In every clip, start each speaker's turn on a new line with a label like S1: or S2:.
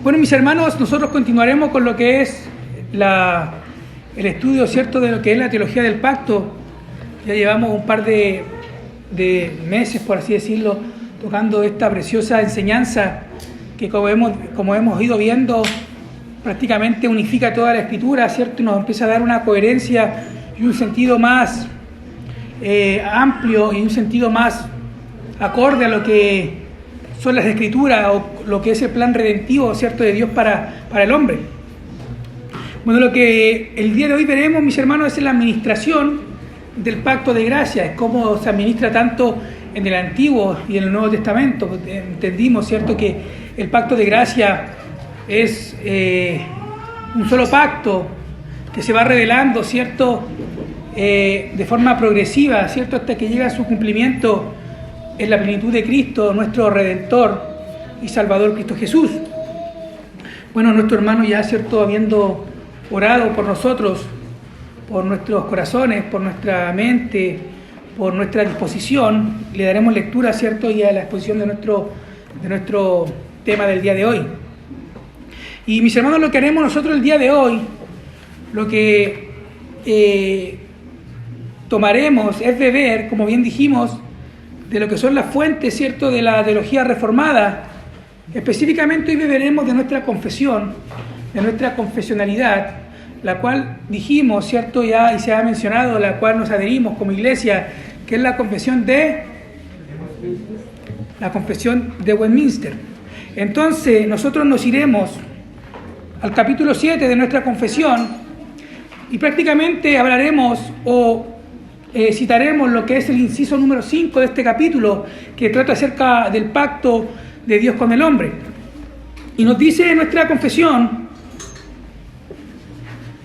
S1: Bueno, mis hermanos, nosotros continuaremos con lo que es el estudio, ¿cierto?, de lo que es la teología del pacto. Ya llevamos un par de meses, por así decirlo, tocando esta preciosa enseñanza que, como hemos ido viendo, prácticamente unifica toda la Escritura, ¿cierto?, y nos empieza a dar una coherencia y un sentido más amplio y un sentido más acorde a lo que son las Escrituras o lo que es el plan redentivo, ¿cierto?, de Dios para el hombre. Bueno, lo que el día de hoy veremos, mis hermanos, es la administración del pacto de gracia, es cómo se administra tanto en el Antiguo y en el Nuevo Testamento. Entendimos, ¿cierto?, que el pacto de gracia es un solo pacto que se va revelando, ¿cierto?, de forma progresiva, ¿cierto?, hasta que llega a su cumplimiento en la plenitud de Cristo, nuestro Redentor y Salvador, Cristo Jesús. Bueno, nuestro hermano ya, ¿cierto?, habiendo orado por nosotros, por nuestros corazones, por nuestra mente, por nuestra disposición, le daremos lectura, ¿cierto?, y a la exposición de nuestro tema del día de hoy. Y mis hermanos, lo que haremos nosotros el día de hoy, lo que tomaremos es beber, como bien dijimos, de lo que son las fuentes, ¿cierto?, de la teología reformada. Específicamente hoy beberemos de nuestra confesión, de nuestra confesionalidad, la cual dijimos, ¿cierto?, ya y se ha mencionado, la cual nos adherimos como iglesia, que es la confesión de Westminster. Entonces, nosotros nos iremos al capítulo 7 de nuestra confesión y prácticamente hablaremos citaremos lo que es el inciso número 5 de este capítulo, que trata acerca del pacto de Dios con el hombre. Y nos dice en nuestra confesión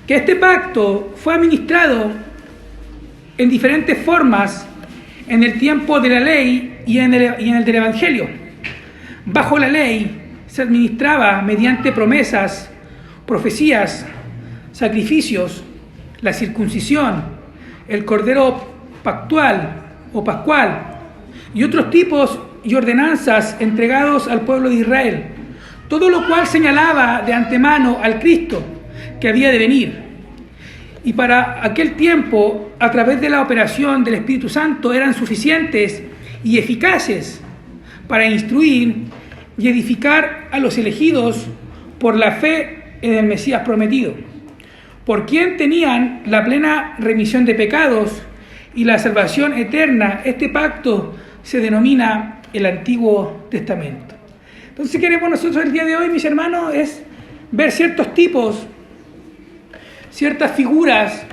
S1: que este pacto fue administrado en diferentes formas en el tiempo de la ley y en el del Evangelio. Bajo la ley se administraba mediante promesas, profecías, sacrificios, la circuncisión, el cordero pactual o pascual y otros tipos y ordenanzas entregados al pueblo de Israel, todo lo cual señalaba de antemano al Cristo que había de venir. Y para aquel tiempo, a través de la operación del Espíritu Santo, eran suficientes y eficaces para instruir y edificar a los elegidos por la fe en el Mesías prometido, por quien tenían la plena remisión de pecados y la salvación eterna. Este pacto se denomina el Antiguo Testamento. Entonces, queremos nosotros el día de hoy, mis hermanos, es ver ciertos tipos, ciertas figuras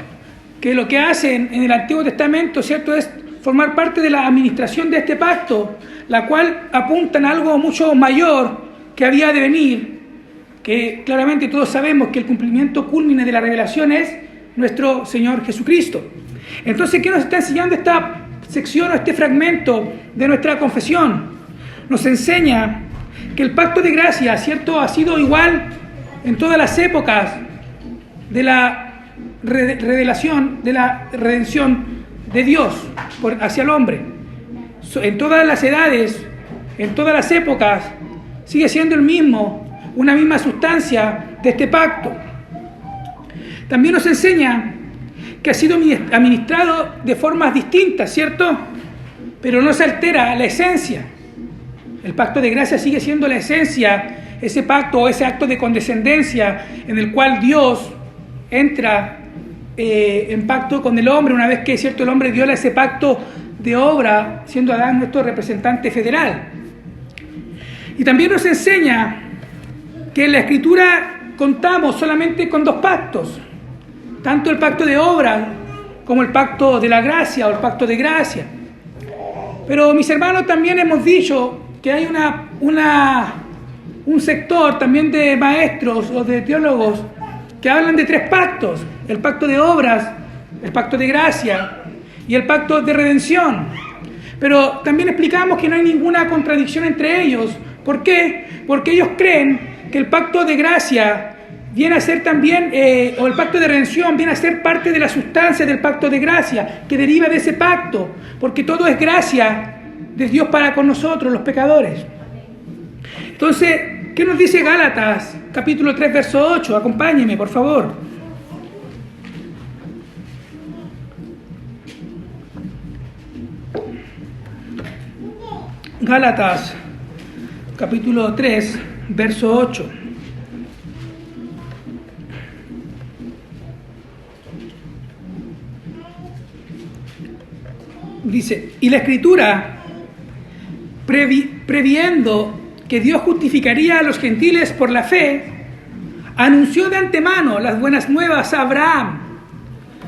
S1: que lo que hacen en el Antiguo Testamento, ¿cierto?, es formar parte de la administración de este pacto, la cual apuntan a algo mucho mayor que había de venir, que claramente todos sabemos que el cumplimiento culmine de la revelación es nuestro Señor Jesucristo. Entonces, ¿qué nos está enseñando esta sección o este fragmento de nuestra confesión? Nos enseña que el pacto de gracia, ¿cierto?, ha sido igual en todas las épocas de la revelación, de la redención de Dios hacia el hombre. En todas las edades, en todas las épocas, sigue siendo el mismo, una misma sustancia de este pacto. También nos enseña que ha sido administrado de formas distintas, ¿cierto?, pero no se altera la esencia. El pacto de gracia sigue siendo la esencia, ese pacto o ese acto de condescendencia en el cual Dios entra en pacto con el hombre, una vez que, ¿cierto?, el hombre viola ese pacto de obra, siendo Adán nuestro representante federal. Y también nos enseña que en la Escritura contamos solamente con dos pactos, tanto el pacto de obra como el pacto de la gracia o el pacto de gracia. Pero, mis hermanos, también hemos dicho que hay un sector también de maestros o de teólogos que hablan de tres pactos: el pacto de obras, el pacto de gracia y el pacto de redención. Pero también explicamos que no hay ninguna contradicción entre ellos. ¿Por qué? Porque ellos creen que el pacto de gracia viene a ser también, o el pacto de redención viene a ser parte de la sustancia del pacto de gracia, que deriva de ese pacto, porque todo es gracia de Dios para con nosotros, los pecadores. Entonces, ¿Qué nos dice Gálatas, capítulo 3, verso 8? Acompáñeme, por favor. Gálatas, capítulo 3, verso 8. Dice, y la Escritura, previendo que Dios justificaría a los gentiles por la fe, anunció de antemano las buenas nuevas a Abraham,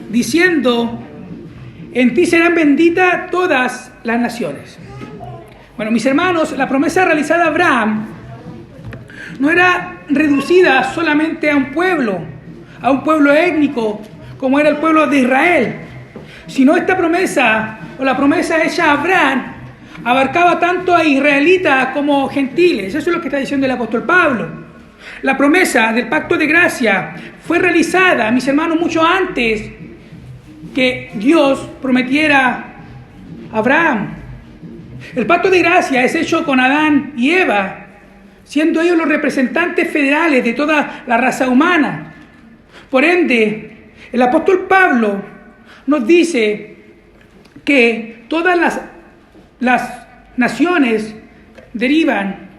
S1: diciendo, en ti serán benditas todas las naciones. Bueno, mis hermanos, la promesa realizada a Abraham no era reducida solamente a un pueblo étnico, como era el pueblo de Israel, sino esta promesa, o la promesa hecha a Abraham, abarcaba tanto a israelitas como gentiles. Eso es lo que está diciendo el apóstol Pablo. La promesa del pacto de gracia fue realizada, mis hermanos, mucho antes que Dios prometiera a Abraham. El pacto de gracia es hecho con Adán y Eva, siendo ellos los representantes federales de toda la raza humana. Por ende, el apóstol Pablo nos dice que todas las naciones derivan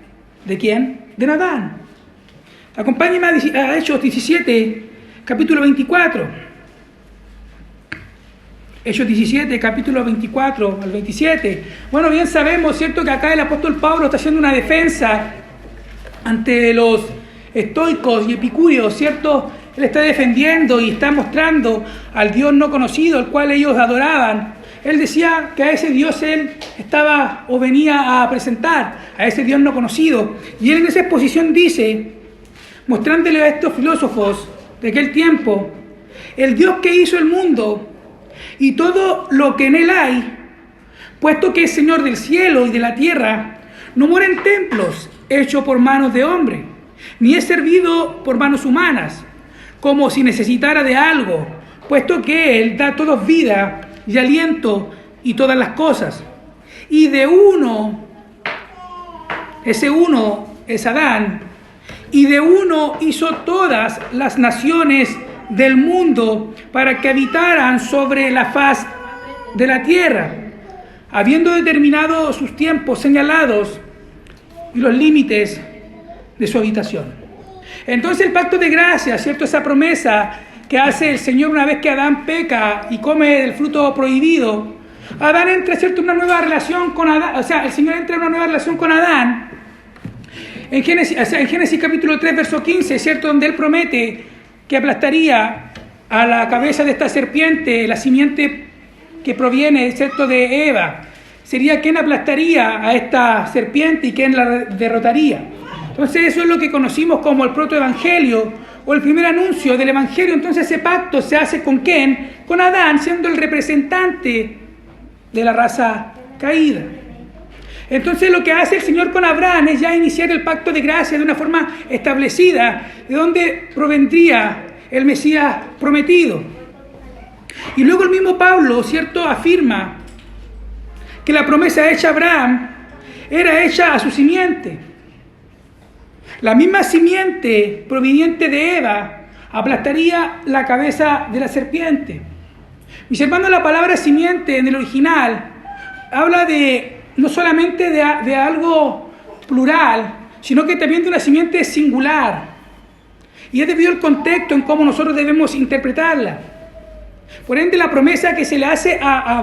S1: ¿de quién? De Adán. Acompáñenme a Hechos 17, capítulo 24. Hechos 17, capítulo 24 al 27. Bueno, bien sabemos, ¿cierto?, que acá el apóstol Pablo está haciendo una defensa ante los estoicos y epicúreos, ¿cierto? Él está defendiendo y está mostrando al Dios no conocido, el cual ellos adoraban. Él decía que a ese Dios él estaba o venía a presentar, a ese Dios no conocido. Y él en esa exposición dice, mostrándole a estos filósofos de aquel tiempo, el Dios que hizo el mundo y todo lo que en él hay, puesto que es Señor del cielo y de la tierra, no mora en templos hechos por manos de hombre, ni es servido por manos humanas, como si necesitara de algo, puesto que él da a todos vida y aliento y todas las cosas. Y de uno, ese uno es Adán, y de uno hizo todas las naciones del mundo para que habitaran sobre la faz de la tierra, habiendo determinado sus tiempos señalados y los límites de su habitación. Entonces el pacto de gracia, ¿cierto?, esa promesa que hace el Señor una vez que Adán peca y come el fruto prohibido, Adán entra, ¿cierto?, en una nueva relación con Adán, o sea, el Señor entra en una nueva relación con Adán. En Génesis capítulo 3, verso 15, ¿cierto?, donde él promete que aplastaría a la cabeza de esta serpiente, la simiente que proviene, ¿cierto?, de Eva. Sería quien aplastaría a esta serpiente y quien la derrotaría. Entonces eso es lo que conocimos como el protoevangelio o el primer anuncio del evangelio. Entonces ese pacto se hace ¿con quién? Con Adán, siendo el representante de la raza caída. Entonces lo que hace el Señor con Abraham es ya iniciar el pacto de gracia de una forma establecida, de donde provendría el Mesías prometido. Y luego el mismo Pablo, ¿cierto?, afirma que la promesa hecha a Abraham era hecha a su simiente. La misma simiente proveniente de Eva aplastaría la cabeza de la serpiente. Mis hermanos, la palabra simiente en el original habla de no solamente de algo plural, sino que también de una simiente singular. Y es debido al contexto en cómo nosotros debemos interpretarla. Por ende, la promesa que se le hace a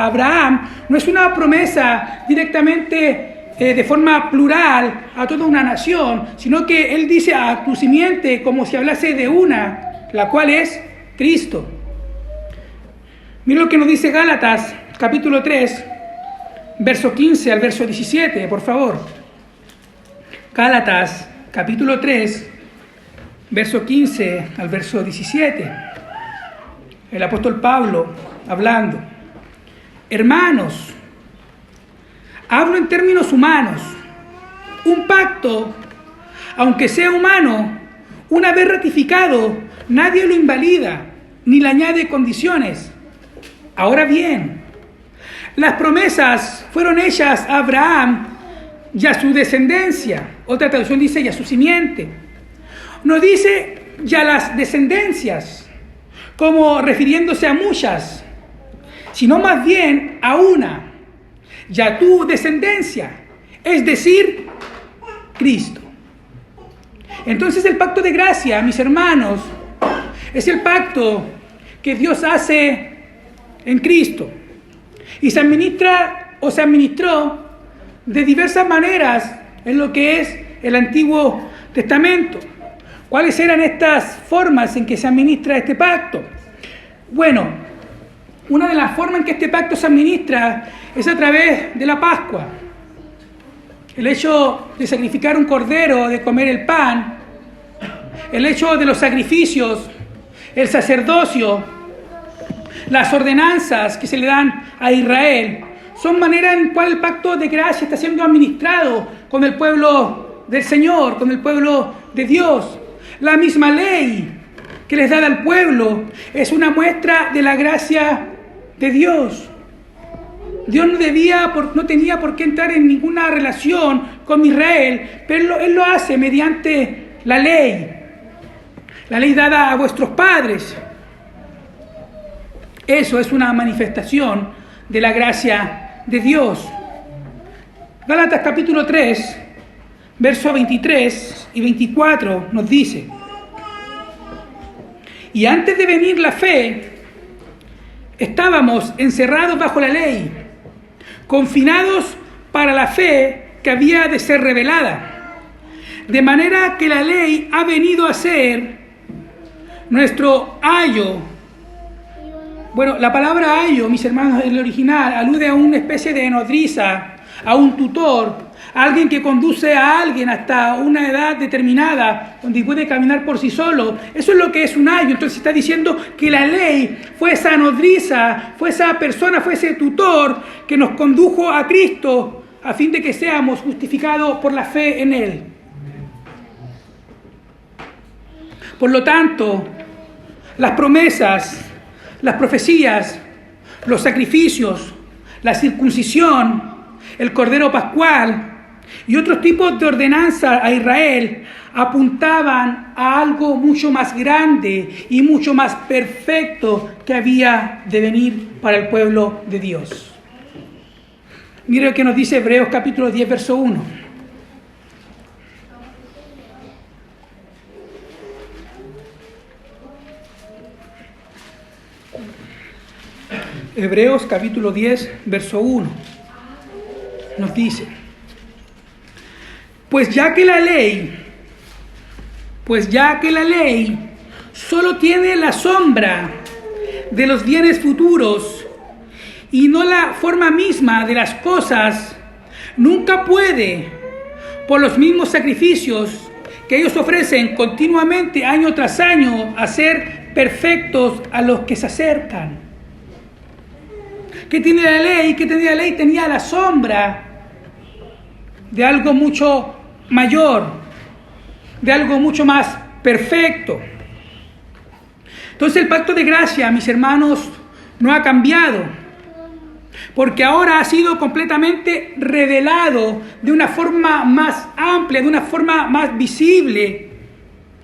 S1: Abraham no es una promesa directamente de forma plural a toda una nación, sino que él dice a tu simiente como si hablase de una, la cual es Cristo. Mira lo que nos dice Gálatas, capítulo 3, verso 15 al verso 17, por favor. Gálatas, capítulo 3, verso 15 al verso 17. El apóstol Pablo hablando. Hermanos, hablo en términos humanos. Un pacto, aunque sea humano, una vez ratificado, nadie lo invalida ni le añade condiciones. Ahora bien, las promesas fueron hechas a Abraham y a su descendencia. Otra traducción dice, y a su simiente. No dice, ya las descendencias, como refiriéndose a muchas, sino más bien a una, ya tu descendencia, es decir, Cristo. Entonces el pacto de gracia, mis hermanos, es el pacto que Dios hace en Cristo y se administra o se administró de diversas maneras en lo que es el Antiguo Testamento. ¿Cuáles eran estas formas en que se administra este pacto? Bueno, una de las formas en que este pacto se administra es a través de la Pascua. El hecho de sacrificar un cordero, de comer el pan, el hecho de los sacrificios, el sacerdocio, las ordenanzas que se le dan a Israel, son maneras en las cuales el pacto de gracia está siendo administrado con el pueblo del Señor, con el pueblo de Dios. La misma ley que les da al pueblo es una muestra de la gracia de Dios. Dios no tenía por qué entrar en ninguna relación con Israel, pero Él lo hace mediante la ley dada a vuestros padres. Eso es una manifestación de la gracia de Dios. Gálatas capítulo 3, versos 23 y 24 nos dice: y antes de venir la fe, estábamos encerrados bajo la ley, confinados para la fe que había de ser revelada. De manera que la ley ha venido a ser nuestro ayo. Bueno, la palabra ayo, mis hermanos, en el original alude a una especie de nodriza, a un tutor, a alguien que conduce a alguien hasta una edad determinada, donde puede caminar por sí solo. Eso es lo que es un ayo. Entonces está diciendo que la ley fue esa nodriza, fue esa persona, fue ese tutor que nos condujo a Cristo a fin de que seamos justificados por la fe en Él. Por lo tanto, las promesas, las profecías, los sacrificios, la circuncisión, el Cordero Pascual y otros tipos de ordenanzas a Israel apuntaban a algo mucho más grande y mucho más perfecto que había de venir para el pueblo de Dios. Mire lo que nos dice Hebreos capítulo 10, verso 1. Hebreos capítulo 10, verso 1, nos dice: Pues ya que la ley solo tiene la sombra de los bienes futuros y no la forma misma de las cosas, nunca puede, por los mismos sacrificios que ellos ofrecen continuamente año tras año, hacer perfectos a los que se acercan. ¿Qué tiene la ley? ¿Qué tenía la ley? Tenía la sombra de algo mucho mayor, de algo mucho más perfecto. Entonces el pacto de gracia, mis hermanos, no ha cambiado, porque ahora ha sido completamente revelado de una forma más amplia, de una forma más visible,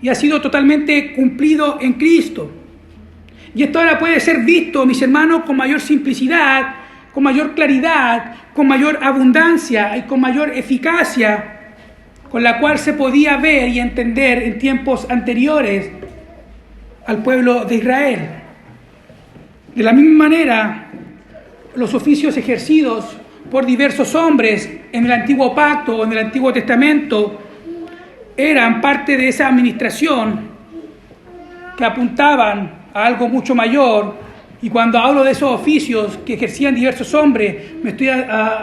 S1: y ha sido totalmente cumplido en Cristo. Y esto ahora puede ser visto, mis hermanos, con mayor simplicidad, con mayor claridad, con mayor abundancia y con mayor eficacia, con la cual se podía ver y entender en tiempos anteriores al pueblo de Israel. De la misma manera, los oficios ejercidos por diversos hombres en el Antiguo Pacto o en el Antiguo Testamento eran parte de esa administración que apuntaban a algo mucho mayor. Y cuando hablo de esos oficios que ejercían diversos hombres, me estoy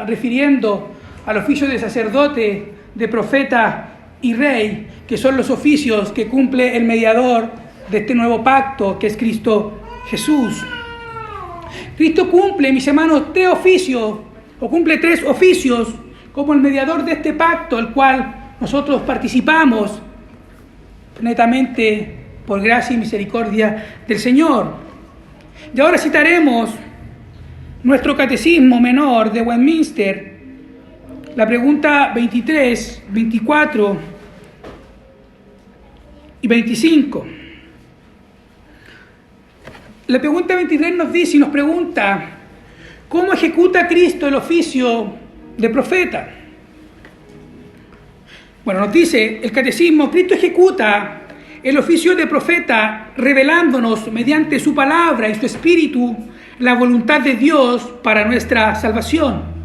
S1: refiriendo al oficio de sacerdote, de profeta y rey, que son los oficios que cumple el mediador de este nuevo pacto, que es Cristo Jesús. Cristo cumple, mis hermanos, tres oficios como el mediador de este pacto, el cual nosotros participamos netamente por gracia y misericordia del Señor. Y ahora citaremos nuestro catecismo menor de Westminster, La pregunta 23, 24 y 25. La pregunta 23 nos dice y nos pregunta, ¿cómo ejecuta Cristo el oficio de profeta? Bueno, nos dice el catecismo, Cristo ejecuta el oficio de profeta revelándonos mediante su palabra y su espíritu la voluntad de Dios para nuestra salvación.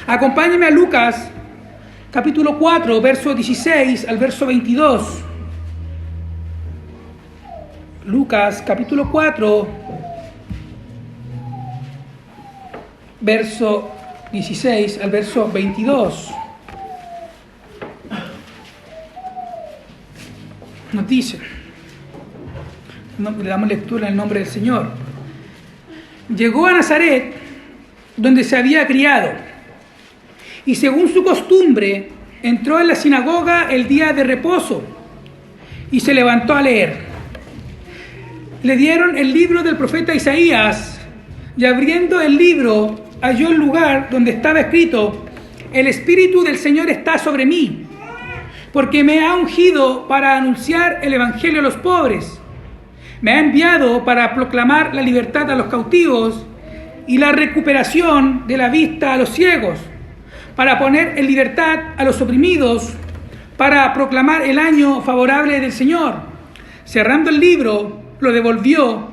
S1: Acompáñenme a Lucas, capítulo 4, verso 16 al verso 22. Lucas, capítulo 4, verso 16 al verso 22. Nos dice, le damos lectura en el nombre del Señor. Llegó a Nazaret, donde se había criado, y según su costumbre, entró en la sinagoga el día de reposo, y se levantó a leer. Le dieron el libro del profeta Isaías, y abriendo el libro, halló el lugar donde estaba escrito, el Espíritu del Señor está sobre mí, porque me ha ungido para anunciar el evangelio a los pobres. Me ha enviado para proclamar la libertad a los cautivos y la recuperación de la vista a los ciegos, para poner en libertad a los oprimidos, para proclamar el año favorable del Señor. Cerrando el libro, lo devolvió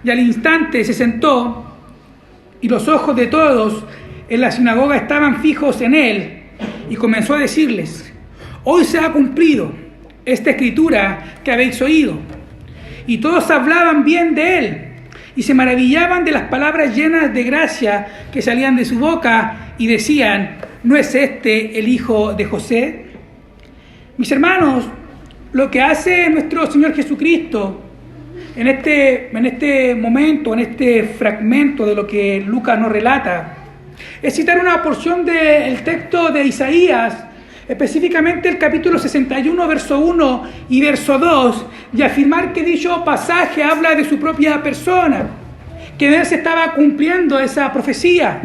S1: y al instante se sentó, y los ojos de todos en la sinagoga estaban fijos en él, y comenzó a decirles: hoy se ha cumplido esta escritura que habéis oído. Y todos hablaban bien de él y se maravillaban de las palabras llenas de gracia que salían de su boca y decían: ¿no es este el hijo de José? Mis hermanos, lo que hace nuestro Señor Jesucristo en este momento, en este fragmento de lo que Lucas nos relata, es citar una porción del texto de Isaías, específicamente el capítulo 61, verso 1 y verso 2, y afirmar que dicho pasaje habla de su propia persona, que en él se estaba cumpliendo esa profecía.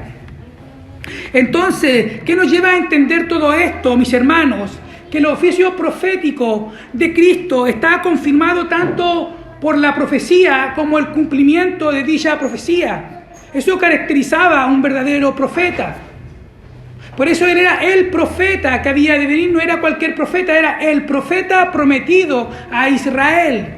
S1: Entonces, ¿qué nos lleva a entender todo esto, mis hermanos? Que el oficio profético de Cristo está confirmado tanto por la profecía como el cumplimiento de dicha profecía. Eso caracterizaba a un verdadero profeta. Por eso él era el profeta que había de venir, no era cualquier profeta, era el profeta prometido a Israel.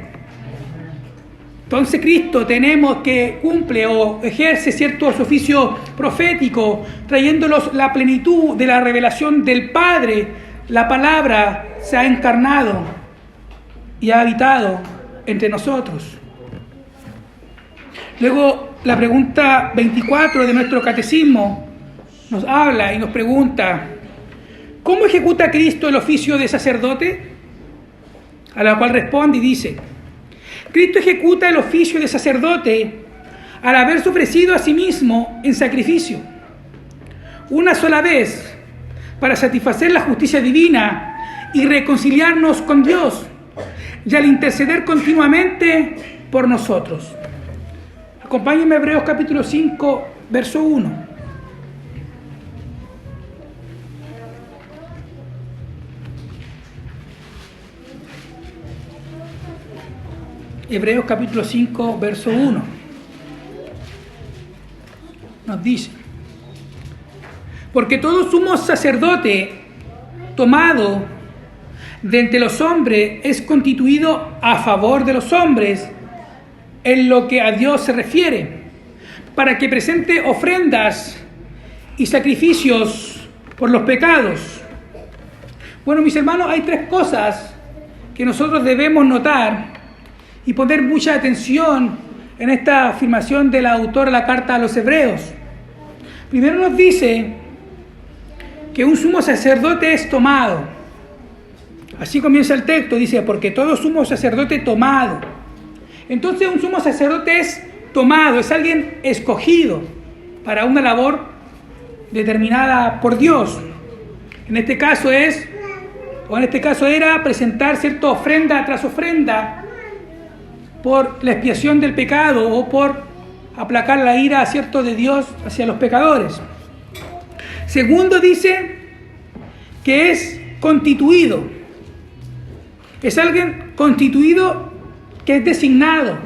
S1: Entonces Cristo tenemos que cumple o ejerce ciertos oficios proféticos, trayéndolos la plenitud de la revelación del Padre. La palabra se ha encarnado y ha habitado entre nosotros. Luego la pregunta 24 de nuestro catecismo nos habla y nos pregunta: ¿cómo ejecuta Cristo el oficio de sacerdote? A la cual responde y dice: Cristo ejecuta el oficio de sacerdote al haberse ofrecido a sí mismo en sacrificio, una sola vez, para satisfacer la justicia divina y reconciliarnos con Dios, y al interceder continuamente por nosotros. Acompáñenme a Hebreos capítulo 5, verso 1. Hebreos capítulo 5, verso 1. Nos dice: porque todo sumo sacerdote tomado de entre los hombres es constituido a favor de los hombres en lo que a Dios se refiere, para que presente ofrendas y sacrificios por los pecados. Bueno, mis hermanos, hay tres cosas que nosotros debemos notar y poner mucha atención en esta afirmación del autor de la carta a los Hebreos. Primero nos dice que un sumo sacerdote es tomado. Así comienza el texto, dice: porque todo sumo sacerdote tomado. Entonces un sumo sacerdote es tomado, es alguien escogido para una labor determinada por Dios. En este caso era presentar cierta ofrenda tras ofrenda por la expiación del pecado o por aplacar la ira, ¿cierto?, de Dios hacia los pecadores. Segundo, dice que es constituido. Es alguien constituido que es designado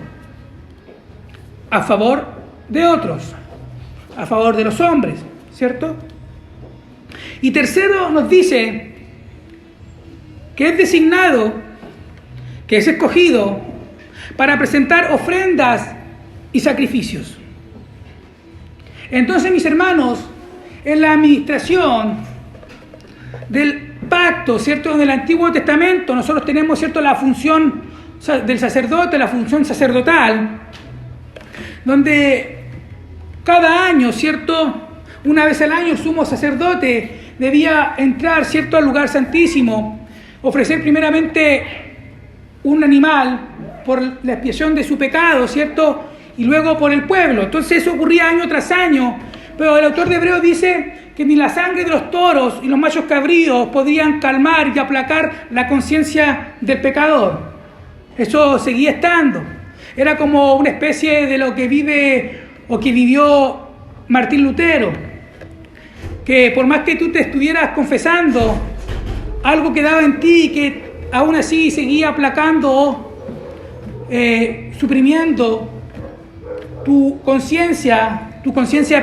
S1: a favor de otros, a favor de los hombres, ¿cierto? Y tercero nos dice que es designado, que es escogido para presentar ofrendas y sacrificios. Entonces, mis hermanos, en la administración del pacto, ¿cierto?, del Antiguo Testamento, nosotros tenemos, ¿cierto?, la función del sacerdote, la función sacerdotal, donde cada año, ¿cierto?, una vez al año el sumo sacerdote debía entrar, ¿cierto?, al lugar santísimo, ofrecer primeramente un animal por la expiación de su pecado, ¿cierto?, y luego por el pueblo. Entonces eso ocurría año tras año, pero el autor de Hebreos dice que ni la sangre de los toros y los machos cabríos podían calmar y aplacar la conciencia del pecador. Eso seguía estando. Era como una especie de lo que vive o que vivió Martín Lutero, que por más que tú te estuvieras confesando, algo quedaba en ti que aún así seguía aplacando o suprimiendo tu conciencia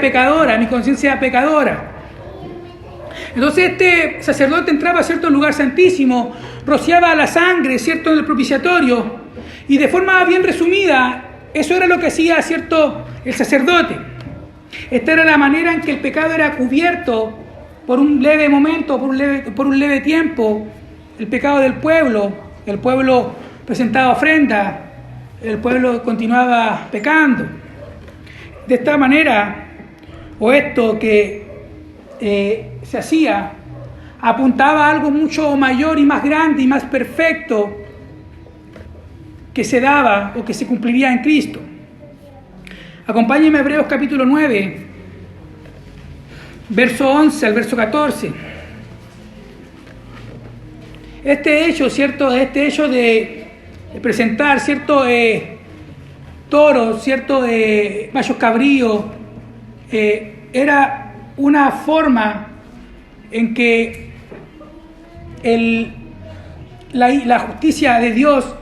S1: pecadora, mi conciencia pecadora. Entonces este sacerdote entraba a cierto lugar santísimo, rociaba la sangre, ¿cierto?, en el propiciatorio, y de forma bien resumida, eso era lo que hacía, ¿cierto?, el sacerdote. Esta era la manera en que el pecado era cubierto por un leve momento, por un leve tiempo, el pecado del pueblo. El pueblo presentaba ofrenda, el pueblo continuaba pecando. De esta manera, o esto que se hacía, apuntaba a algo mucho mayor y más grande y más perfecto que se daba o que se cumpliría en Cristo. Acompáñenme a Hebreos capítulo 9, verso 11 al verso 14. Este hecho, ¿cierto?, este hecho de presentar, ¿cierto?, toros, ¿cierto?, machos cabríos, era una forma en que la justicia de Dios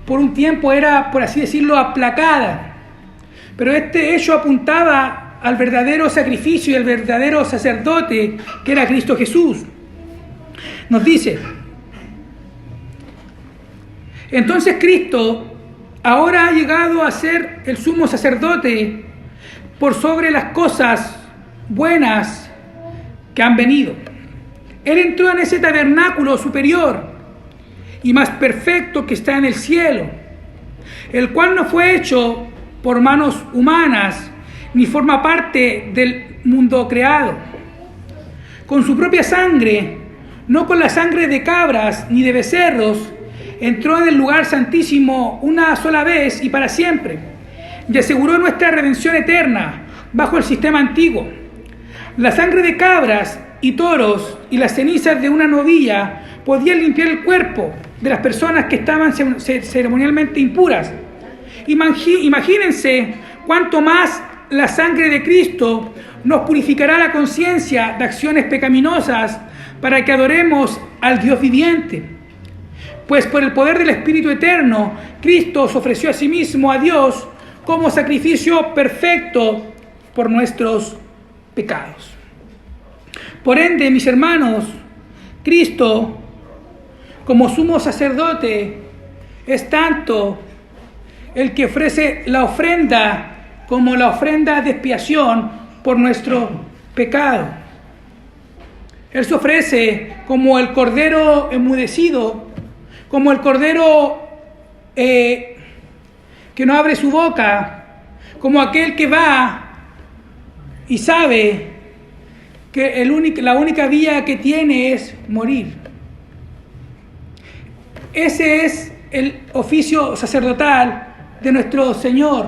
S1: por un tiempo era, por así decirlo, aplacada. Pero este hecho apuntaba al verdadero sacrificio y al verdadero sacerdote que era Cristo Jesús. Nos dice: entonces Cristo ahora ha llegado a ser el sumo sacerdote por sobre las cosas buenas que han venido. Él entró en ese tabernáculo superior y más perfecto que está en el cielo, el cual no fue hecho por manos humanas, ni forma parte del mundo creado. Con su propia sangre, no con la sangre de cabras ni de becerros, entró en el lugar santísimo una sola vez y para siempre, y aseguró nuestra redención eterna bajo el sistema antiguo. La sangre de cabras y toros y las cenizas de una novilla podían limpiar el cuerpo de las personas que estaban ceremonialmente impuras. Imagínense cuánto más la sangre de Cristo nos purificará la conciencia de acciones pecaminosas para que adoremos al Dios viviente. Pues por el poder del Espíritu Eterno, Cristo se ofreció a sí mismo a Dios como sacrificio perfecto por nuestros pecados. Por ende, mis hermanos, Cristo, como sumo sacerdote, es tanto el que ofrece la ofrenda como la ofrenda de expiación por nuestro pecado. Él se ofrece como el cordero enmudecido, como el cordero que no abre su boca, como aquel que va y sabe que la única vía que tiene es morir. Ese es el oficio sacerdotal de nuestro Señor,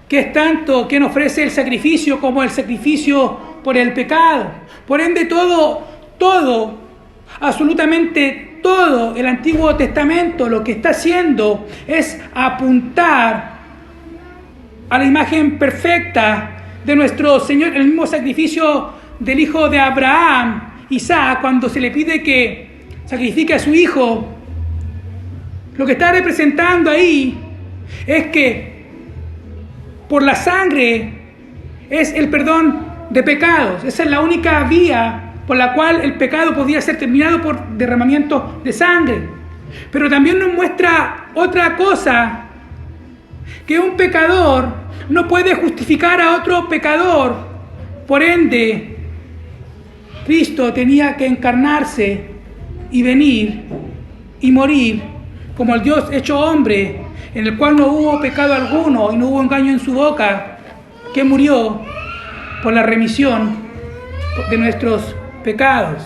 S1: que es tanto quien ofrece el sacrificio como el sacrificio por el pecado. Por ende, todo, absolutamente todo el Antiguo Testamento lo que está haciendo es apuntar a la imagen perfecta de nuestro Señor, el mismo sacrificio del hijo de Abraham Isaac, cuando se le pide que sacrifique a su hijo, lo que está representando ahí es que por la sangre es el perdón de pecados. Esa es la única vía por la cual el pecado podía ser terminado, por derramamiento de sangre. Pero también nos muestra otra cosa, que un pecador no puede justificar a otro pecador. Por ende, Cristo tenía que encarnarse y venir y morir como el Dios hecho hombre, en el cual no hubo pecado alguno y no hubo engaño en su boca, que murió por la remisión de nuestros pecados.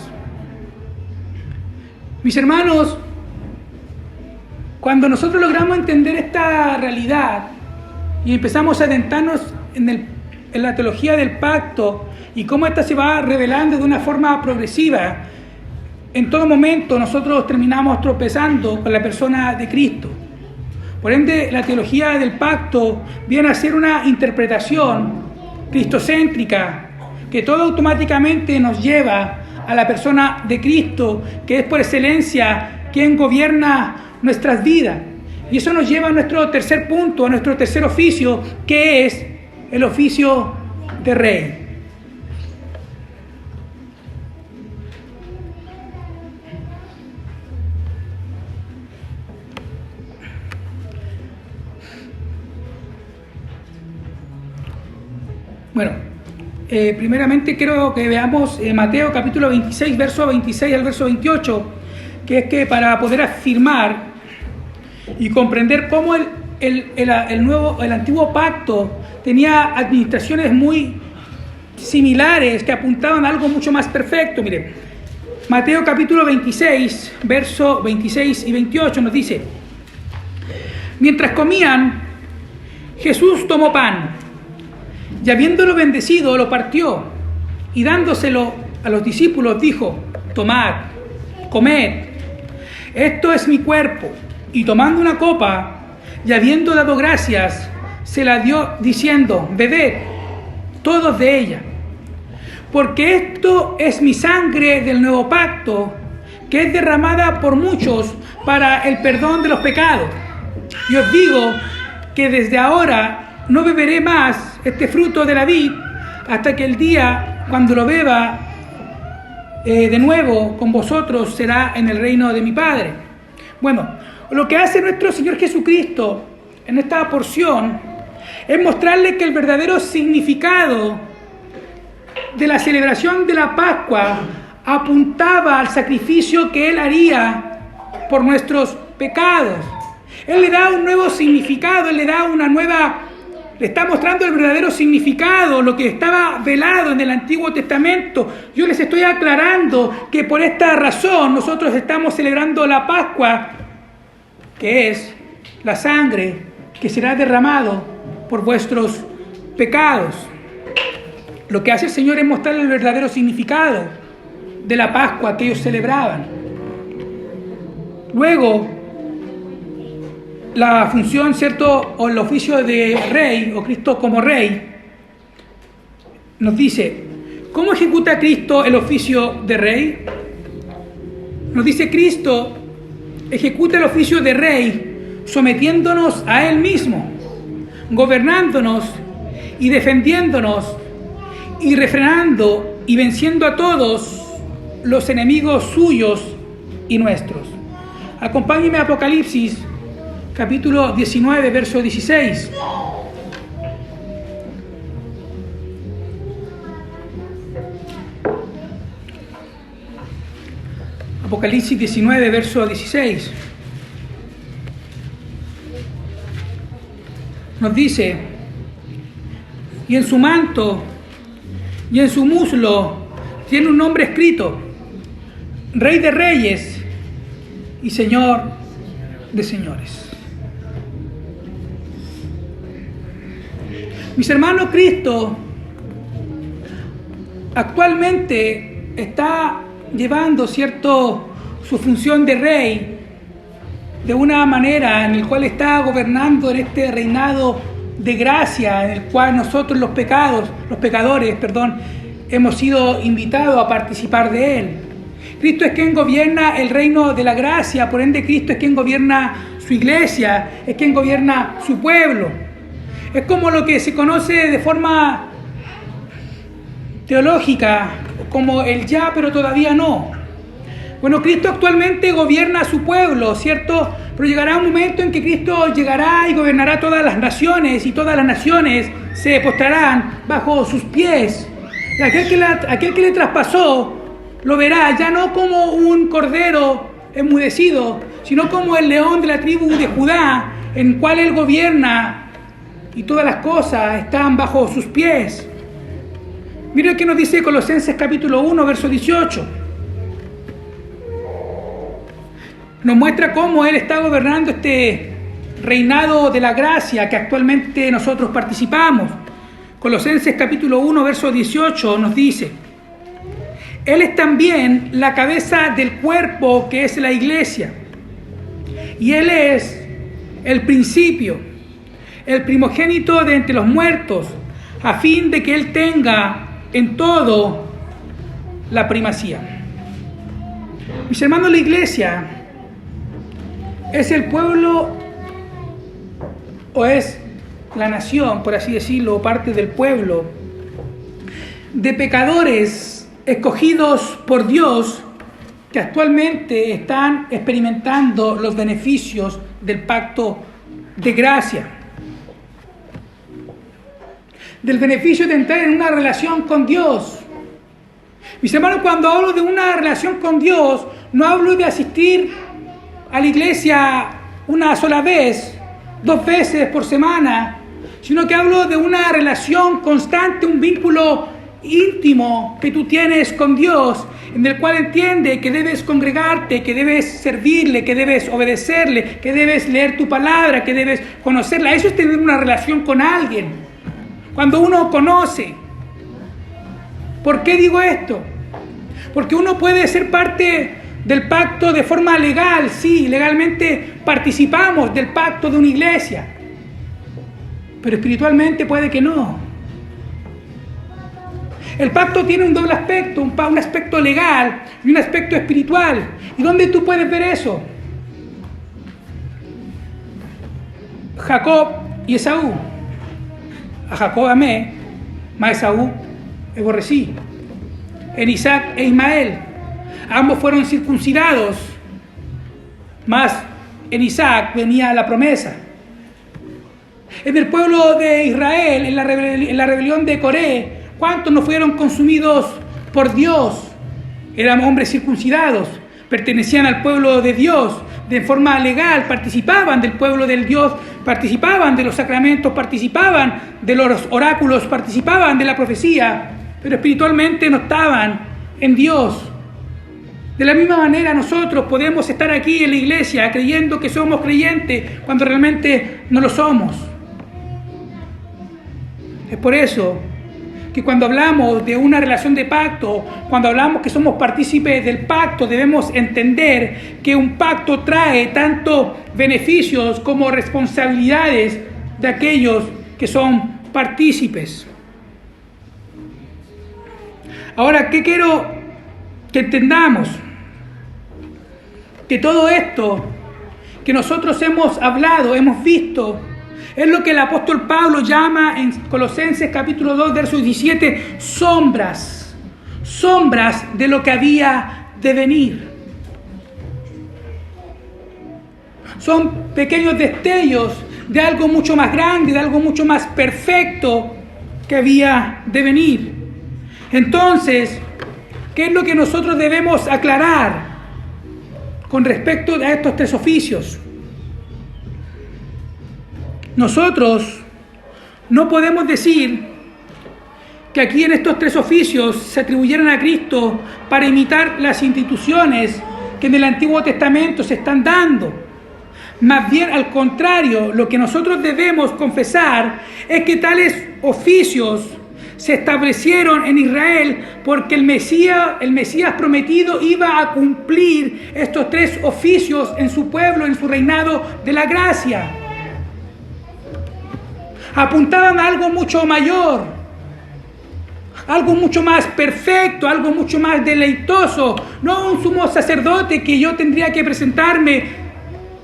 S1: Mis hermanos, cuando nosotros logramos entender esta realidad y empezamos a adentrarnos en la teología del pacto y cómo esta se va revelando de una forma progresiva, en todo momento nosotros terminamos tropezando con la persona de Cristo. Por ende, la teología del pacto viene a ser una interpretación cristocéntrica que todo automáticamente nos lleva a la persona de Cristo, que es por excelencia quien gobierna nuestras vidas. Y eso nos lleva a nuestro tercer punto, a nuestro tercer oficio, que es el oficio de rey. Bueno, primeramente quiero que veamos Mateo capítulo 26, verso 26 al verso 28, que es que para poder afirmar y comprender cómo el antiguo pacto tenía administraciones muy similares que apuntaban a algo mucho más perfecto. Miren, Mateo capítulo 26, verso 26 y 28 nos dice: mientras comían, Jesús tomó pan, y habiéndolo bendecido, lo partió, y dándoselo a los discípulos dijo: tomad, comed, esto es mi cuerpo. Y tomando una copa, y habiendo dado gracias, se la dio diciendo: bebed todos de ella, porque esto es mi sangre del nuevo pacto, que es derramada por muchos para el perdón de los pecados. Y os digo que desde ahora no beberé más este fruto de la vid hasta que el día cuando lo beba de nuevo con vosotros será en el reino de mi Padre. Bueno, lo que hace nuestro Señor Jesucristo en esta porción es mostrarle que el verdadero significado de la celebración de la Pascua apuntaba al sacrificio que Él haría por nuestros pecados. Él le da un nuevo significado, Él le da una nueva... Le está mostrando el verdadero significado, lo que estaba velado en el Antiguo Testamento. Yo les estoy aclarando que por esta razón nosotros estamos celebrando la Pascua, que es la sangre que será derramado por vuestros pecados. Lo que hace el Señor es mostrar el verdadero significado de la Pascua que ellos celebraban. Luego, la función, ¿cierto?, o el oficio de rey, o Cristo como rey, nos dice, ¿cómo ejecuta Cristo el oficio de rey? Nos dice: Cristo ejecuta el oficio de rey sometiéndonos a Él mismo, gobernándonos y defendiéndonos y refrenando y venciendo a todos los enemigos suyos y nuestros. Acompáñenme a Apocalipsis capítulo 19, verso 16. Apocalipsis 19, verso 16. Nos dice: y en su manto y en su muslo tiene un nombre escrito: Rey de Reyes y Señor de Señores. Mis hermanos, Cristo actualmente está llevando, ¿cierto?, su función de rey de una manera en la cual está gobernando en este reinado de gracia, en el cual nosotros los pecadores, hemos sido invitados a participar de Él. Cristo es quien gobierna el reino de la gracia, por ende Cristo es quien gobierna su iglesia, es quien gobierna su pueblo. Es como lo que se conoce de forma teológica como el ya pero todavía no. Bueno, Cristo actualmente gobierna a su pueblo, ¿cierto? Pero llegará un momento en que Cristo llegará y gobernará todas las naciones, y todas las naciones se postrarán bajo sus pies. Y aquel que le traspasó lo verá ya no como un cordero enmudecido, sino como el león de la tribu de Judá, en cual él gobierna y todas las cosas están bajo sus pies. Mira qué nos dice Colosenses capítulo 1, verso 18. Nos muestra cómo Él está gobernando este reinado de la gracia que actualmente nosotros participamos. Colosenses capítulo 1, verso 18 nos dice: Él es también la cabeza del cuerpo que es la iglesia, y Él es el principio, el primogénito de entre los muertos, a fin de que Él tenga en todo la primacía. Mis hermanos, la iglesia es el pueblo, o es la nación, por así decirlo, o parte del pueblo, de pecadores escogidos por Dios que actualmente están experimentando los beneficios del pacto de gracia, del beneficio de entrar en una relación con Dios. Mis hermanos, cuando hablo de una relación con Dios, no hablo de asistir a la iglesia una sola vez, 2 veces por semana, sino que hablo de una relación constante, un vínculo íntimo que tú tienes con Dios, en el cual entiende que debes congregarte, que debes servirle, que debes obedecerle, que debes leer tu palabra, que debes conocerla. Eso es tener una relación con alguien. Cuando uno conoce. ¿Por qué digo esto? Porque uno puede ser parte del pacto de forma legal, sí, legalmente participamos del pacto de una iglesia, pero espiritualmente puede que no. El pacto tiene un doble aspecto, un aspecto legal y un aspecto espiritual. ¿Y dónde tú puedes ver eso? Jacob y Esaú. A Jacob amé, mas a Esaú aborrecí. En Isaac e Ismael. Ambos fueron circuncidados, mas en Isaac venía la promesa. En el pueblo de Israel, en la rebelión de Coré, ¿cuántos no fueron consumidos por Dios? Eran hombres circuncidados, pertenecían al pueblo de Dios, de forma legal, participaban del pueblo del Dios, participaban de los sacramentos, participaban de los oráculos, participaban de la profecía, pero espiritualmente no estaban en Dios. De la misma manera nosotros podemos estar aquí en la iglesia creyendo que somos creyentes cuando realmente no lo somos. Es por eso que cuando hablamos de una relación de pacto, cuando hablamos que somos partícipes del pacto, debemos entender que un pacto trae tanto beneficios como responsabilidades de aquellos que son partícipes. Ahora, ¿qué quiero que entendamos? Que todo esto que nosotros hemos hablado, hemos visto, es lo que el apóstol Pablo llama en Colosenses capítulo 2, verso 17, sombras de lo que había de venir. Son pequeños destellos de algo mucho más grande, de algo mucho más perfecto que había de venir. Entonces, ¿qué es lo que nosotros debemos aclarar con respecto a estos 3 oficios? Nosotros no podemos decir que aquí en estos 3 oficios se atribuyeron a Cristo para imitar las instituciones que en el Antiguo Testamento se están dando. Más bien, al contrario, lo que nosotros debemos confesar es que tales oficios se establecieron en Israel porque el Mesías prometido iba a cumplir estos 3 oficios en su pueblo, en su reinado de la gracia. Apuntaban a algo mucho mayor. algo mucho más perfecto, algo mucho más deleitoso, no un sumo sacerdote que yo tendría que presentarme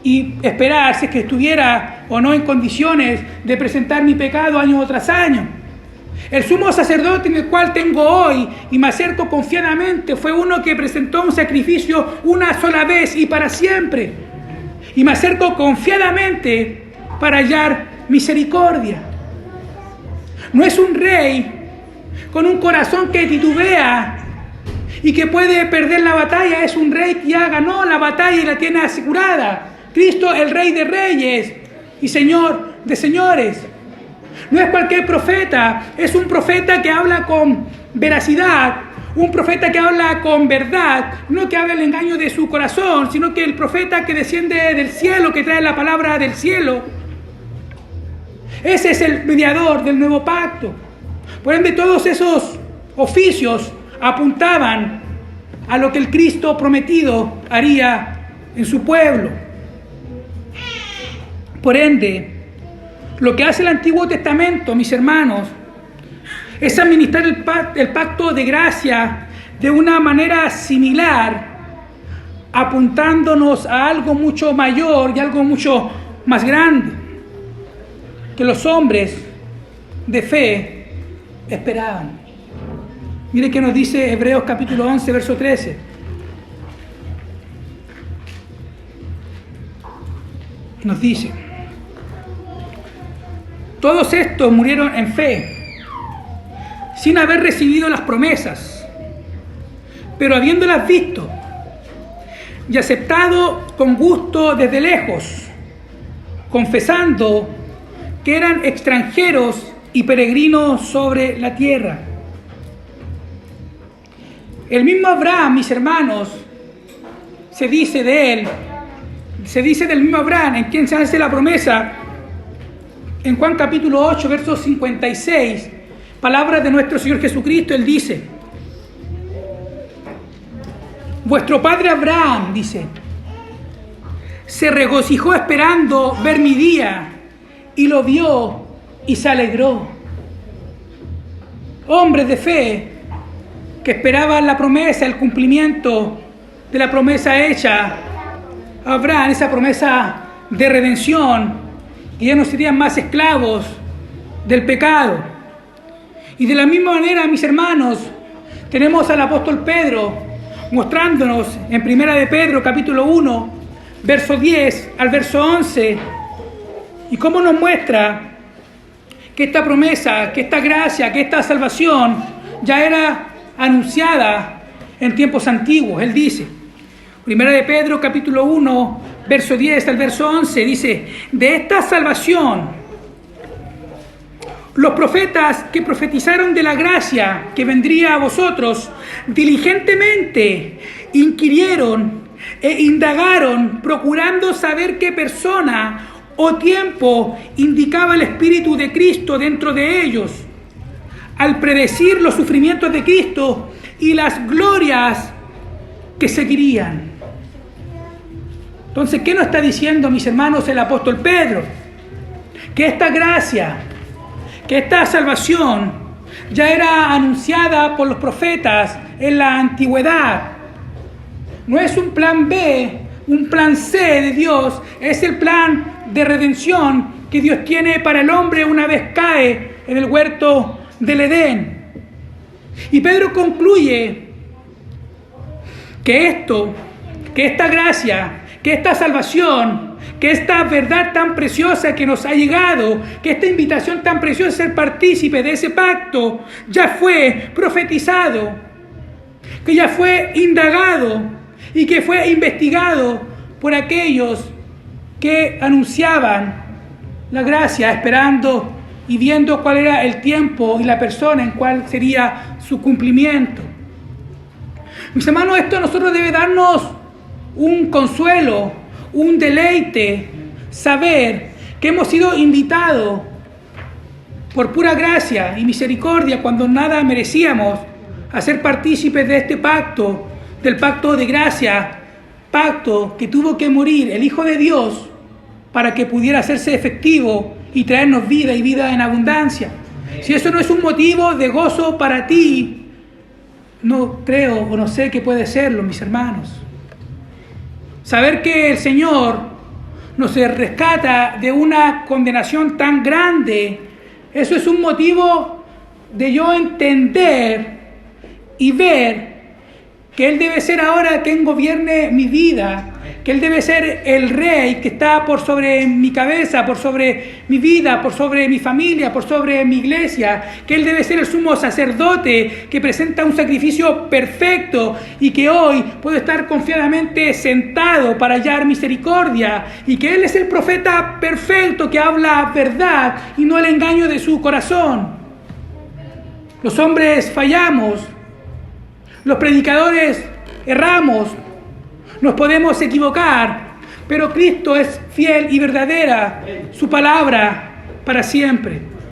S1: y esperar si es que estuviera o no en condiciones de presentar mi pecado año tras año. El sumo sacerdote en el cual tengo hoy y me acerco confiadamente fue uno que presentó un sacrificio una sola vez y para siempre. Y me acerco confiadamente para hallar misericordia. No es un rey con un corazón que titubea y que puede perder la batalla. Es un rey que ya ganó la batalla y la tiene asegurada. Cristo, el Rey de Reyes y Señor de Señores. No es cualquier profeta, es un profeta que habla con veracidad, un profeta que habla con verdad, no que habla el engaño de su corazón, sino que el profeta que desciende del cielo, que trae la palabra del cielo. Ese es el mediador del nuevo pacto. Por ende, todos esos oficios apuntaban a lo que el Cristo prometido haría en su pueblo. Por ende, lo que hace el Antiguo Testamento, mis hermanos, es administrar el pacto de gracia de una manera similar, apuntándonos a algo mucho mayor y algo mucho más grande que los hombres de fe esperaban. Mire que nos dice Hebreos capítulo 11, verso 13. Nos dice: todos estos murieron en fe, sin haber recibido las promesas, pero habiéndolas visto y aceptado con gusto desde lejos, confesando que eran extranjeros y peregrinos sobre la tierra. El mismo Abraham, mis hermanos, se dice del mismo Abraham, en quien se hace la promesa, en Juan capítulo 8, verso 56, palabras de nuestro Señor Jesucristo. Él dice: vuestro padre Abraham, dice, se regocijó esperando ver mi día, y lo vio y se alegró. Hombres de fe que esperaban la promesa, el cumplimiento de la promesa hecha a Abraham, esa promesa de redención, que ya no serían más esclavos del pecado. Y de la misma manera, mis hermanos, tenemos al apóstol Pedro mostrándonos en Primera de Pedro capítulo 1, verso 10 al verso 11, y cómo nos muestra que esta promesa, que esta gracia, que esta salvación ya era anunciada en tiempos antiguos. Él dice, Primera de Pedro capítulo 1, verso 10 al verso 11, dice: de esta salvación, los profetas que profetizaron de la gracia que vendría a vosotros, diligentemente inquirieron e indagaron, procurando saber qué persona o tiempo indicaba el Espíritu de Cristo dentro de ellos, al predecir los sufrimientos de Cristo y las glorias que seguirían. Entonces, ¿qué nos está diciendo, mis hermanos, el apóstol Pedro? Que esta gracia, que esta salvación ya era anunciada por los profetas en la antigüedad. No es un plan B, un plan C de Dios, es el plan de redención que Dios tiene para el hombre una vez cae en el huerto del Edén. Y Pedro concluye que esta gracia, que esta salvación, que esta verdad tan preciosa que nos ha llegado, que esta invitación tan preciosa de ser partícipe de ese pacto, ya fue profetizado, que ya fue indagado y que fue investigado por aquellos que anunciaban la gracia, esperando y viendo cuál era el tiempo y la persona en cuál sería su cumplimiento. Mis hermanos, esto a nosotros debe darnos un consuelo, un deleite, saber que hemos sido invitados por pura gracia y misericordia, cuando nada merecíamos, a ser partícipes de este pacto, del pacto de gracia, pacto que tuvo que morir el Hijo de Dios para que pudiera hacerse efectivo y traernos vida y vida en abundancia. Si eso no es un motivo de gozo para ti, no creo o no sé qué puede serlo, mis hermanos. Saber que el Señor nos rescata de una condenación tan grande, eso es un motivo de yo entender y ver que Él debe ser ahora quien gobierne mi vida, que Él debe ser el Rey que está por sobre mi cabeza, por sobre mi vida, por sobre mi familia, por sobre mi iglesia, que Él debe ser el sumo sacerdote que presenta un sacrificio perfecto y que hoy puedo estar confiadamente sentado para hallar misericordia, y que Él es el profeta perfecto que habla verdad y no el engaño de su corazón. Los hombres fallamos, los predicadores erramos, nos podemos equivocar, pero Cristo es fiel y verdadera, su palabra para siempre.